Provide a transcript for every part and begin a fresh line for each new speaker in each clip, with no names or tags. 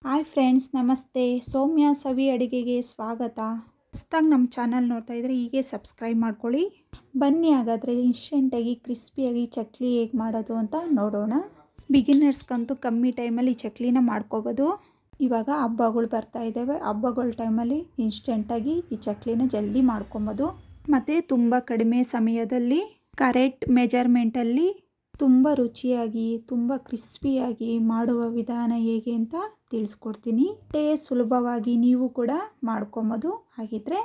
Hi friends, ನಮಸ್ತೆ. ಸೌಮ್ಯ ಸವಿ ಅಡುಗೆಗೆ ಸ್ವಾಗತ. ಹೊಸ್ದಾಗಿ ನಮ್ಮ ಚಾನಲ್ ನೋಡ್ತಾ ಇದ್ದರೆ ಹೀಗೆ ಸಬ್ಸ್ಕ್ರೈಬ್ ಮಾಡ್ಕೊಳ್ಳಿ. ಬನ್ನಿ ಹಾಗಾದರೆ ಇನ್ಸ್ಟೆಂಟಾಗಿ ಕ್ರಿಸ್ಪಿಯಾಗಿ ಚಕ್ಲಿ ಹೇಗೆ ಮಾಡೋದು ಅಂತ ನೋಡೋಣ. ಬಿಗಿನರ್ಸ್ಗಂತೂ ಕಮ್ಮಿ ಟೈಮಲ್ಲಿ ಚಕ್ಲಿನ ಮಾಡ್ಕೋಬೋದು. ಇವಾಗ ಹಬ್ಬಗಳು ಬರ್ತಾ ಇದ್ದಾವೆ. ಹಬ್ಬಗಳ ಟೈಮಲ್ಲಿ ಇನ್ಸ್ಟೆಂಟಾಗಿ ಈ ಚಕ್ಲಿನ ಜಲ್ದಿ ಮಾಡ್ಕೊಬೋದು. ಮತ್ತು ತುಂಬ ಕಡಿಮೆ ಸಮಯದಲ್ಲಿ ಕರೆಕ್ಟ್ ಮೆಜರ್ಮೆಂಟಲ್ಲಿ ತುಂಬ ರುಚಿಯಾಗಿ ತುಂಬ ಕ್ರಿಸ್ಪಿಯಾಗಿ ಮಾಡುವ ವಿಧಾನ ಹೇಗೆ ಅಂತ ತಿಳಿಸ್ಕೊಡ್ತೀನಿ. ಸುಲಭವಾಗಿ ನೀವು ಕೂಡ ಮಾಡ್ಕೊಬೋದು. ಹಾಗಿದ್ರೆ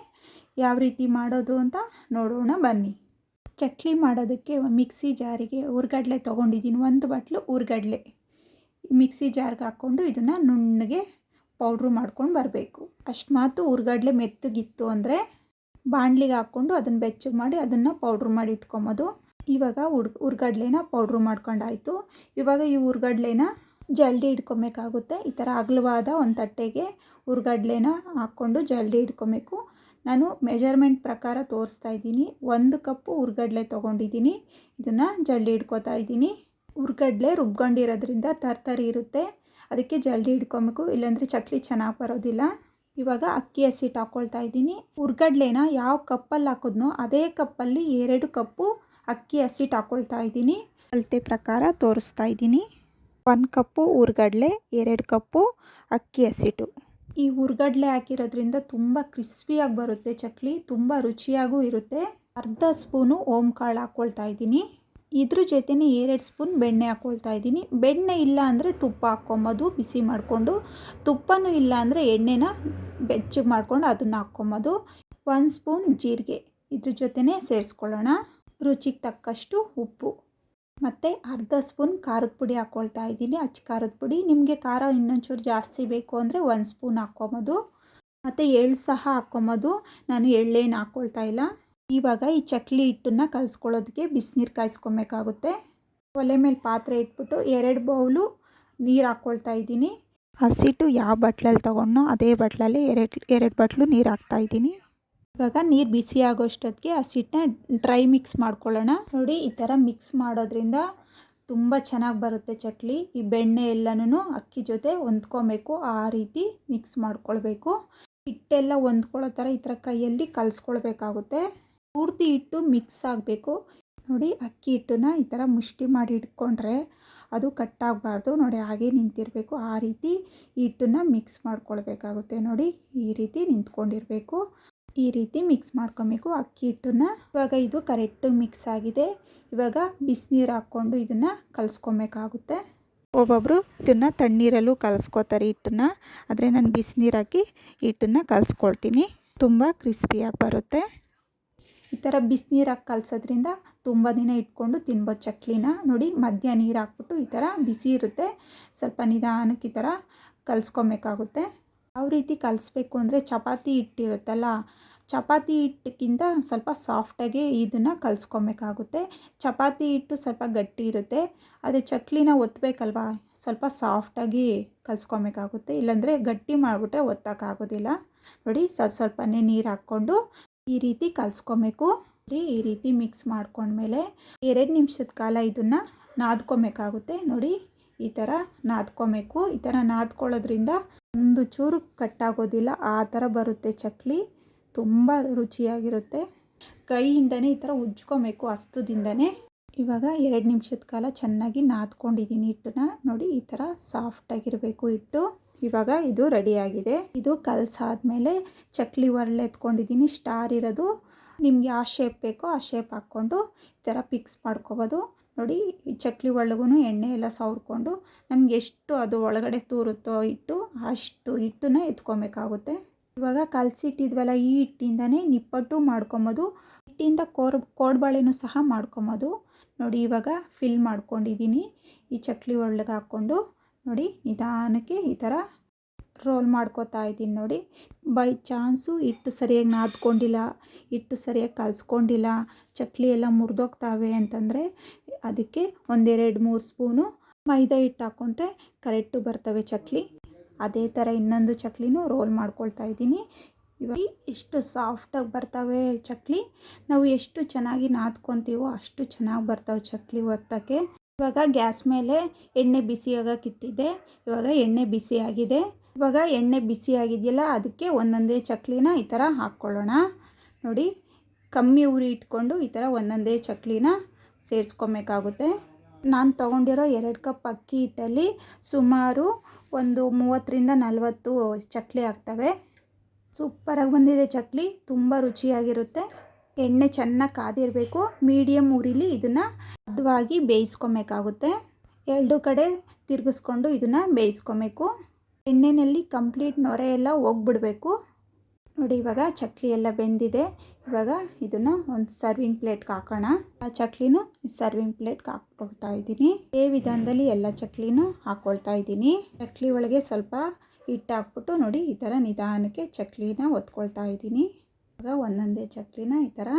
ಯಾವ ರೀತಿ ಮಾಡೋದು ಅಂತ ನೋಡೋಣ ಬನ್ನಿ. ಚಕ್ಲಿ ಮಾಡೋದಕ್ಕೆ ಮಿಕ್ಸಿ ಜಾರಿಗೆ ಹುರ್ಗಡ್ಲೆ ತೊಗೊಂಡಿದ್ದೀನಿ. 1 ಬಟ್ಲು ಹುರ್ಗಡ್ಲೆ ಮಿಕ್ಸಿ ಜಾರ್ಗೆ ಹಾಕ್ಕೊಂಡು ಇದನ್ನು ನುಣ್ಣಗೆ ಪೌಡ್ರು ಮಾಡ್ಕೊಂಡು ಬರಬೇಕು. ಅಷ್ಟು ಮಾತು ಹುರ್ಗಡ್ಲೆ ಮೆತ್ತಗಿತ್ತು ಅಂದರೆ ಬಾಣಲಿಗೆ ಹಾಕ್ಕೊಂಡು ಅದನ್ನು ಬೆಚ್ಚಗೆ ಮಾಡಿ ಅದನ್ನು ಪೌಡ್ರ್ ಮಾಡಿ ಇಟ್ಕೊಬೋದು. ಇವಾಗ ಹುರ್ಗಡ್ಲೆನ ಪೌಡ್ರು ಮಾಡ್ಕೊಂಡಾಯಿತು. ಇವಾಗ ಈ ಹುರ್ಗಡ್ಲೆನ ಜಲ್ದಿ ಇಟ್ಕೊಬೇಕಾಗುತ್ತೆ. ಈ ಥರ ಅಗಲವಾದ ಒಂದು ತಟ್ಟೆಗೆ ಹುರ್ಗಡ್ಲೆನ ಹಾಕ್ಕೊಂಡು ಜಲ್ದಿ ಇಟ್ಕೊಬೇಕು. ನಾನು ಮೆಜರ್ಮೆಂಟ್ ಪ್ರಕಾರ ತೋರಿಸ್ತಾ ಇದ್ದೀನಿ. 1 ಕಪ್ಪು ಹುರ್ಗಡ್ಲೆ ತೊಗೊಂಡಿದ್ದೀನಿ. ಇದನ್ನು ಜಲ್ದಿ ಇಟ್ಕೊತಾ ಇದ್ದೀನಿ. ಹುರ್ಗಡ್ಲೆ ರುಬ್ಕೊಂಡಿರೋದ್ರಿಂದ ತರ್ತರಿ ಇರುತ್ತೆ, ಅದಕ್ಕೆ ಜಲ್ದಿ ಇಟ್ಕೊಬೇಕು, ಇಲ್ಲಾಂದರೆ ಚಕ್ಲಿ ಚೆನ್ನಾಗಿ ಬರೋದಿಲ್ಲ. ಇವಾಗ ಅಕ್ಕಿ ಹಸಿಟ್ಟು ಹಾಕ್ಕೊಳ್ತಾ ಇದ್ದೀನಿ. ಹುರ್ಗಡ್ಲೆನ ಯಾವ ಕಪ್ಪಲ್ಲಿ ಹಾಕಿದ್ನೋ ಅದೇ ಕಪ್ಪಲ್ಲಿ 2 ಕಪ್ಪು ಅಕ್ಕಿ ಹಸಿಟ್ಟು ಹಾಕ್ಕೊಳ್ತಾ ಇದ್ದೀನಿ. ಅಳತೆ ಪ್ರಕಾರ ತೋರಿಸ್ತಾ ಇದ್ದೀನಿ. 1 ಕಪ್ಪು ಹುರ್ಗಡ್ಲೆ, 2 ಕಪ್ಪು ಅಕ್ಕಿ ಹಸಿಟ್ಟು. ಈ ಹುರ್ಗಡ್ಲೆ ಹಾಕಿರೋದ್ರಿಂದ ತುಂಬ ಕ್ರಿಸ್ಪಿಯಾಗಿ ಬರುತ್ತೆ ಚಕ್ಲಿ, ತುಂಬ ರುಚಿಯಾಗೂ ಇರುತ್ತೆ. ಅರ್ಧ ಸ್ಪೂನು ಓಂಕಾಳು ಹಾಕ್ಕೊಳ್ತಾ ಇದ್ದೀನಿ. ಇದ್ರ ಜೊತೆನೇ 2 ಸ್ಪೂನ್ ಬೆಣ್ಣೆ ಹಾಕ್ಕೊಳ್ತಾ ಇದ್ದೀನಿ. ಬೆಣ್ಣೆ ಇಲ್ಲ ಅಂದರೆ ತುಪ್ಪ ಹಾಕ್ಕೊಬೋದು ಬಿಸಿ ಮಾಡಿಕೊಂಡು. ತುಪ್ಪನೂ ಇಲ್ಲ ಅಂದರೆ ಎಣ್ಣೆನ ಬೆಚ್ಚಗೆ ಮಾಡ್ಕೊಂಡು ಅದನ್ನು ಹಾಕ್ಕೊಬೋದು. 1 ಸ್ಪೂನ್ ಜೀರಿಗೆ ಇದ್ರ ಜೊತೆನೇ ಸೇರಿಸ್ಕೊಳ್ಳೋಣ. ರುಚಿಗೆ ತಕ್ಕಷ್ಟು ಉಪ್ಪು ಮತ್ತು ಅರ್ಧ ಸ್ಪೂನ್ ಖಾರದ ಪುಡಿ ಹಾಕ್ಕೊಳ್ತಾ ಇದ್ದೀನಿ. ಅಚ್ಚ ಖಾರದ ಪುಡಿ. ನಿಮಗೆ ಖಾರ ಇನ್ನೊಂಚೂರು ಜಾಸ್ತಿ ಬೇಕು ಅಂದರೆ 1 ಸ್ಪೂನ್ ಹಾಕ್ಕೊಬೋದು. ಮತ್ತು ಎಳ್ಳು ಸಹ ಹಾಕ್ಕೊಬೋದು. ನಾನು ಎಳ್ಳೇನು ಹಾಕ್ಕೊಳ್ತಾ ಇಲ್ಲ. ಇವಾಗ ಈ ಚಕ್ಲಿ ಹಿಟ್ಟನ್ನು ಕಲಿಸ್ಕೊಳ್ಳೋದಕ್ಕೆ ಬಿಸಿನೀರು ಕಾಯಿಸ್ಕೊಬೇಕಾಗುತ್ತೆ. ಒಲೆ ಮೇಲೆ ಪಾತ್ರೆ ಇಟ್ಬಿಟ್ಟು 2 ಬೌಲು ನೀರು ಹಾಕ್ಕೊಳ್ತಾ ಇದ್ದೀನಿ. ಹಸಿಟ್ಟು ಯಾವ ಬಟ್ಲಲ್ಲಿ ತೊಗೊಂಡೋ ಅದೇ ಬಟ್ಲಲ್ಲಿ 2 ಬಟ್ಲು ನೀರು ಹಾಕ್ತಾಯಿದ್ದೀನಿ. ಇವಾಗ ನೀರು ಬಿಸಿ ಆಗೋಷ್ಟೊತ್ತಿಗೆ ಹಸಿಟ್ಟನ್ನ ಡ್ರೈ ಮಿಕ್ಸ್ ಮಾಡ್ಕೊಳ್ಳೋಣ. ನೋಡಿ, ಈ ಥರ ಮಿಕ್ಸ್ ಮಾಡೋದ್ರಿಂದ ತುಂಬ ಚೆನ್ನಾಗಿ ಬರುತ್ತೆ ಚಕ್ಲಿ. ಈ ಬೆಣ್ಣೆ ಎಲ್ಲನೂ ಅಕ್ಕಿ ಜೊತೆ ಹೊಂದ್ಕೊಬೇಕು, ಆ ರೀತಿ ಮಿಕ್ಸ್ ಮಾಡ್ಕೊಳ್ಬೇಕು. ಹಿಟ್ಟೆಲ್ಲ ಹೊಂದ್ಕೊಳ್ಳೋ ಥರ ಈ ಥರ ಕೈಯಲ್ಲಿ ಕಲಿಸ್ಕೊಳ್ಬೇಕಾಗುತ್ತೆ. ಪೂರ್ತಿ ಹಿಟ್ಟು ಮಿಕ್ಸ್ ಆಗಬೇಕು. ನೋಡಿ, ಅಕ್ಕಿ ಹಿಟ್ಟನ್ನ ಈ ಥರ ಮುಷ್ಟಿ ಮಾಡಿ ಇಟ್ಕೊಂಡ್ರೆ ಅದು ಕಟ್ಟಾಗಬಾರ್ದು. ನೋಡಿ, ಹಾಗೆ ನಿಂತಿರಬೇಕು. ಆ ರೀತಿ ಹಿಟ್ಟನ್ನು ಮಿಕ್ಸ್ ಮಾಡ್ಕೊಳ್ಬೇಕಾಗುತ್ತೆ. ನೋಡಿ, ಈ ರೀತಿ ನಿಂತ್ಕೊಂಡಿರಬೇಕು. ಈ ರೀತಿ ಮಿಕ್ಸ್ ಮಾಡ್ಕೊಬೇಕು ಅಕ್ಕಿ ಹಿಟ್ಟನ್ನು. ಇವಾಗ ಇದು ಕರೆಕ್ಟ್ ಮಿಕ್ಸ್ ಆಗಿದೆ. ಇವಾಗ ಬಿಸಿನೀರು ಹಾಕ್ಕೊಂಡು ಇದನ್ನು ಕಲಿಸ್ಕೊಬೇಕಾಗುತ್ತೆ. ಒಬ್ಬೊಬ್ಬರು ಇದನ್ನು ತಣ್ಣೀರಲ್ಲೂ ಕಲಿಸ್ಕೋತಾರೆ ಹಿಟ್ಟನ್ನು, ಆದರೆ ನಾನು ಬಿಸಿನೀರು ಹಾಕಿ ಹಿಟ್ಟನ್ನು ಕಲಿಸ್ಕೊಳ್ತೀನಿ. ತುಂಬ ಕ್ರಿಸ್ಪಿಯಾಗಿ ಬರುತ್ತೆ. ಈ ಥರ ಬಿಸಿನೀರು ಹಾಕಿ ಕಲಿಸೋದ್ರಿಂದ ತುಂಬ ದಿನ ಇಟ್ಕೊಂಡು ತಿನ್ಬೋದು ಚಕ್ಲಿನ. ನೋಡಿ, ಮಧ್ಯ ನೀರು ಹಾಕ್ಬಿಟ್ಟು ಈ ಥರ ಬಿಸಿ ಇರುತ್ತೆ, ಸ್ವಲ್ಪ ನಿಧಾನಕ್ಕೆ ಈ ಥರ ಕಲಿಸ್ಕೊಬೇಕಾಗುತ್ತೆ. ಯಾವ ರೀತಿ ಕಲಿಸ್ಬೇಕು ಅಂದರೆ ಚಪಾತಿ ಹಿಟ್ಟಿರುತ್ತಲ್ಲ, ಚಪಾತಿ ಹಿಟ್ಟಕ್ಕಿಂತ ಸ್ವಲ್ಪ ಸಾಫ್ಟಾಗಿ ಇದನ್ನು ಕಲಿಸ್ಕೊಬೇಕಾಗುತ್ತೆ. ಚಪಾತಿ ಹಿಟ್ಟು ಸ್ವಲ್ಪ ಗಟ್ಟಿ ಇರುತ್ತೆ, ಅದೇ ಚಕ್ಲಿನ ಒತ್ತಬೇಕಲ್ವ, ಸ್ವಲ್ಪ ಸಾಫ್ಟಾಗಿ ಕಲಿಸ್ಕೊಬೇಕಾಗುತ್ತೆ. ಇಲ್ಲಾಂದರೆ ಗಟ್ಟಿ ಮಾಡಿಬಿಟ್ರೆ ಒತ್ತಕ್ಕಾಗೋದಿಲ್ಲ. ನೋಡಿ, ಸ್ವಲ್ಪನೇ ನೀರು ಹಾಕ್ಕೊಂಡು ಈ ರೀತಿ ಕಲಿಸ್ಕೊಬೇಕು. ಈ ರೀತಿ ಮಿಕ್ಸ್ ಮಾಡ್ಕೊಂಡ್ಮೇಲೆ 2 ನಿಮಿಷದ ಕಾಲ ಇದನ್ನು ನಾದ್ಕೊಬೇಕಾಗುತ್ತೆ. ನೋಡಿ, ಈ ಥರ ನಾದ್ಕೊಬೇಕು. ಈ ಥರ ನಾದ್ಕೊಳ್ಳೋದ್ರಿಂದ ಒಂದು ಚೂರು ಕಟ್ಟಾಗೋದಿಲ್ಲ, ಆ ಥರ ಬರುತ್ತೆ ಚಕ್ಲಿ. ತುಂಬ ರುಚಿಯಾಗಿರುತ್ತೆ. ಕೈಯಿಂದನೇ ಈ ಥರ ಉಜ್ಕೊಬೇಕು ಹಸ್ತದಿಂದನೇ. ಇವಾಗ 2 ನಿಮಿಷದ ಕಾಲ ಚೆನ್ನಾಗಿ ನಾದ್ಕೊಂಡಿದ್ದೀನಿ ಹಿಟ್ಟನ್ನ. ನೋಡಿ, ಈ ಥರ ಸಾಫ್ಟಾಗಿರಬೇಕು ಹಿಟ್ಟು. ಇವಾಗ ಇದು ರೆಡಿಯಾಗಿದೆ. ಇದು ಕಲಸಾದ್ಮೇಲೆ ಚಕ್ಲಿ ಒರಳು ಎತ್ಕೊಂಡಿದ್ದೀನಿ, ಸ್ಟಾರ್ ಇರೋದು. ನಿಮ್ಗೆ ಯಾವ ಶೇಪ್ ಬೇಕೋ ಆ ಶೇಪ್ ಹಾಕ್ಕೊಂಡು ಈ ಥರ ಫಿಕ್ಸ್ ಮಾಡ್ಕೊಬೋದು. ನೋಡಿ, ಈ ಚಕ್ಲಿ ಒಳಗೂ ಎಣ್ಣೆ ಎಲ್ಲ ಸವರ್ಕೊಂಡು ನಮ್ಗೆ ಎಷ್ಟು ಅದು ಒಳಗಡೆ ತೂರುತ್ತೋ ಹಿಟ್ಟು, ಅಷ್ಟು ಹಿಟ್ಟನ್ನ ಎತ್ಕೊಬೇಕಾಗುತ್ತೆ. ಇವಾಗ ಕಲಸಿಟ್ಟಿದ್ವಲ್ಲ, ಈ ಹಿಟ್ಟಿಂದನೇ ನಿಪ್ಪಟ್ಟು ಮಾಡ್ಕೊಬೋದು. ಹಿಟ್ಟಿಂದ ಕೋಡ್ಬಳೆನೂ ಸಹ ಮಾಡ್ಕೊಬೋದು. ನೋಡಿ, ಇವಾಗ ಫಿಲ್ ಮಾಡ್ಕೊಂಡಿದ್ದೀನಿ ಈ ಚಕ್ಲಿ ಒಳಗೆ ಹಾಕ್ಕೊಂಡು. ನೋಡಿ, ನಿಧಾನಕ್ಕೆ ಈ ಥರ ರೋಲ್ ಮಾಡ್ಕೊತಾ ಇದ್ದೀನಿ. ನೋಡಿ, ಬೈ ಚಾನ್ಸು ಹಿಟ್ಟು ಸರಿಯಾಗಿ ನಾದ್ಕೊಂಡಿಲ್ಲ, ಹಿಟ್ಟು ಸರಿಯಾಗಿ ಕಲಿಸ್ಕೊಂಡಿಲ್ಲ, ಚಕ್ಲಿ ಎಲ್ಲ ಮುರಿದೋಗ್ತಾವೆ ಅಂತಂದರೆ ಅದಕ್ಕೆ 1-2-3 ಸ್ಪೂನು ಮೈದಾ ಹಿಟ್ಟು ಹಾಕ್ಕೊಂಡ್ರೆ ಕರೆಕ್ಟು ಬರ್ತವೆ ಚಕ್ಲಿ. ಅದೇ ಥರ ಇನ್ನೊಂದು ಚಕ್ಲಿನೂ ರೋಲ್ ಮಾಡ್ಕೊಳ್ತಾ ಇದ್ದೀನಿ. ಇವಾಗ ಎಷ್ಟು ಸಾಫ್ಟಾಗಿ ಬರ್ತವೆ ಚಕ್ಲಿ. ನಾವು ಎಷ್ಟು ಚೆನ್ನಾಗಿ ನಾದ್ಕೊತೀವೋ ಅಷ್ಟು ಚೆನ್ನಾಗಿ ಬರ್ತವೆ ಚಕ್ಲಿ ಒತ್ತಕ್ಕೆ. ಇವಾಗ ಗ್ಯಾಸ್ ಮೇಲೆ ಎಣ್ಣೆ ಬಿಸಿ ಆಗಕ್ಕೆ ಇಟ್ಟಿದ್ದೆ. ಇವಾಗ ಎಣ್ಣೆ ಬಿಸಿ ಆಗಿದೆ. ಇವಾಗ ಎಣ್ಣೆ ಬಿಸಿ ಆಗಿದೆಯಲ್ಲ, ಅದಕ್ಕೆ ಒಂದೊಂದೇ ಚಕ್ಲಿನ ಈ ಥರ ಹಾಕ್ಕೊಳ್ಳೋಣ. ನೋಡಿ, ಕಮ್ಮಿ ಉರಿ ಇಟ್ಕೊಂಡು ಈ ಥರ ಒಂದೊಂದೇ ಚಕ್ಲಿನ ಸೇರಿಸ್ಕೊಬೇಕಾಗುತ್ತೆ. ನಾನು ತೊಗೊಂಡಿರೋ 2 ಕಪ್ ಅಕ್ಕಿ ಹಿಟ್ಟಲ್ಲಿ ಸುಮಾರು ಒಂದು 30ರಿಂದ 40 ಚಕ್ಲಿ ಆಗ್ತವೆ. ಸೂಪರಾಗಿ ಬಂದಿದೆ ಚಕ್ಲಿ, ತುಂಬ ರುಚಿಯಾಗಿರುತ್ತೆ. ಎಣ್ಣೆ ಚೆನ್ನಾಗಿ ಕಾದಿರಬೇಕು. ಮೀಡಿಯಮ್ ಉರಿಲಿ ಇದನ್ನು ಹದವಾಗಿ ಬೇಯಿಸ್ಕೊಬೇಕಾಗುತ್ತೆ. 2 ಕಡೆ ತಿರುಗಿಸ್ಕೊಂಡು ಇದನ್ನು ಬೇಯಿಸ್ಕೊಬೇಕು. ಎಣ್ಣೆಯಲ್ಲಿ ಕಂಪ್ಲೀಟ್ ನೊರೆ ಎಲ್ಲ ಹೋಗ್ಬಿಡಬೇಕು. ನೋಡಿ, ಇವಾಗ ಚಕ್ಲಿ ಎಲ್ಲ ಬೆಂದಿದೆ. ಇವಾಗ ಇದನ್ನು ಒಂದು ಸರ್ವಿಂಗ್ ಪ್ಲೇಟ್ಗೆ ಹಾಕೋಣ. ಆ ಚಕ್ಲಿನೂ ಸರ್ವಿಂಗ್ ಪ್ಲೇಟ್ಗೆ ಹಾಕ್ಕೊಳ್ತಾ ಇದ್ದೀನಿ. ಈ ವಿಧಾನದಲ್ಲಿ ಎಲ್ಲ ಚಕ್ಲಿನೂ ಹಾಕ್ಕೊಳ್ತಾ ಇದ್ದೀನಿ. ಚಕ್ಲಿ ಒಳಗೆ ಸ್ವಲ್ಪ ಹಿಟ್ಟು ಹಾಕ್ಬಿಟ್ಟು ನೋಡಿ, ಈ ಥರ ನಿಧಾನಕ್ಕೆ ಚಕ್ಲಿನ ಒತ್ಕೊಳ್ತಾ ಇದ್ದೀನಿ. ಇವಾಗ ಒಂದೊಂದೇ ಚಕ್ಲಿನ ಈ ಥರ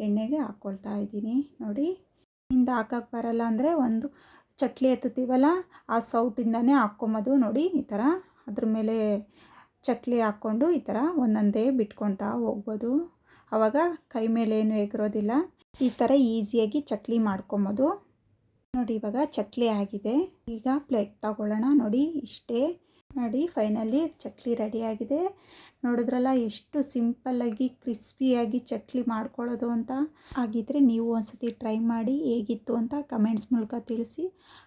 ಎಣ್ಣೆಗೆ ಹಾಕ್ಕೊಳ್ತಾ ಇದ್ದೀನಿ. ನೋಡಿ, ಇಂದ ಹಾಕಕ್ಕೆ ಬರಲ್ಲ ಅಂದರೆ ಒಂದು ಚಕ್ಲಿ ಎತ್ತುತ್ತೀವಲ್ಲ, ಆ ಸೌಟಿಂದನೇ ಹಾಕ್ಕೊಂಬೋದು. ನೋಡಿ, ಈ ಥರ ಅದ್ರ ಮೇಲೆ ಚಕ್ಲಿ ಹಾಕ್ಕೊಂಡು ಈ ಥರ ಒಂದೊಂದೇ ಬಿಟ್ಕೊಳ್ತಾ ಹೋಗ್ಬೋದು. ಆವಾಗ ಕೈ ಮೇಲೆ ಏನು ಎಗರೋದಿಲ್ಲ. ಈ ಥರ ಈಸಿಯಾಗಿ ಚಕ್ಲಿ ಮಾಡ್ಕೊಬೋದು. ನೋಡಿ, ಇವಾಗ ಚಕ್ಲಿ ಆಗಿದೆ. ಈಗ ಪ್ಲೇಟ್ ತಗೊಳ್ಳೋಣ. ನೋಡಿ, ಇಷ್ಟೇ. ನೋಡಿ, ಫೈನಲಿ ಚಕ್ಲಿ ರೆಡಿಯಾಗಿದೆ. ನೋಡಿದ್ರಲ್ಲ ಎಷ್ಟು ಸಿಂಪಲ್ಲಾಗಿ ಕ್ರಿಸ್ಪಿಯಾಗಿ ಚಕ್ಲಿ ಮಾಡ್ಕೊಳ್ಳೋದು ಅಂತ. ಹಾಗಿದ್ರೆ ನೀವು ಒಂದ್ಸತಿ ಟ್ರೈ ಮಾಡಿ ಹೇಗಿತ್ತು ಅಂತ ಕಮೆಂಟ್ಸ್ ಮೂಲಕ ತಿಳಿಸಿ.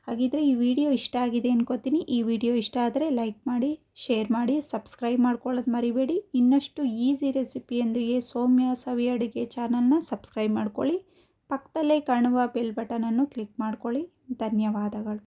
ಹಾಗಿದ್ರೆ ಈ ವಿಡಿಯೋ ಇಷ್ಟ ಆಗಿದೆ ಅನ್ಕೋತೀನಿ. ಈ ವಿಡಿಯೋ ಇಷ್ಟ ಆದರೆ ಲೈಕ್ ಮಾಡಿ, ಶೇರ್ ಮಾಡಿ, ಸಬ್ಸ್ಕ್ರೈಬ್ ಮಾಡ್ಕೊಳ್ಳೋದು ಮರಿಬೇಡಿ. ಇನ್ನಷ್ಟು ಈಸಿ ರೆಸಿಪಿಯೊಂದಿಗೆ ಸೌಮ್ಯ ಸವಿ ಅಡುಗೆ ಚಾನಲ್ನ ಸಬ್ಸ್ಕ್ರೈಬ್ ಮಾಡ್ಕೊಳ್ಳಿ. ಪಕ್ಕದಲ್ಲೇ ಕಾಣುವ ಬೆಲ್ ಬಟನನ್ನು ಕ್ಲಿಕ್ ಮಾಡ್ಕೊಳ್ಳಿ. ಧನ್ಯವಾದಗಳು.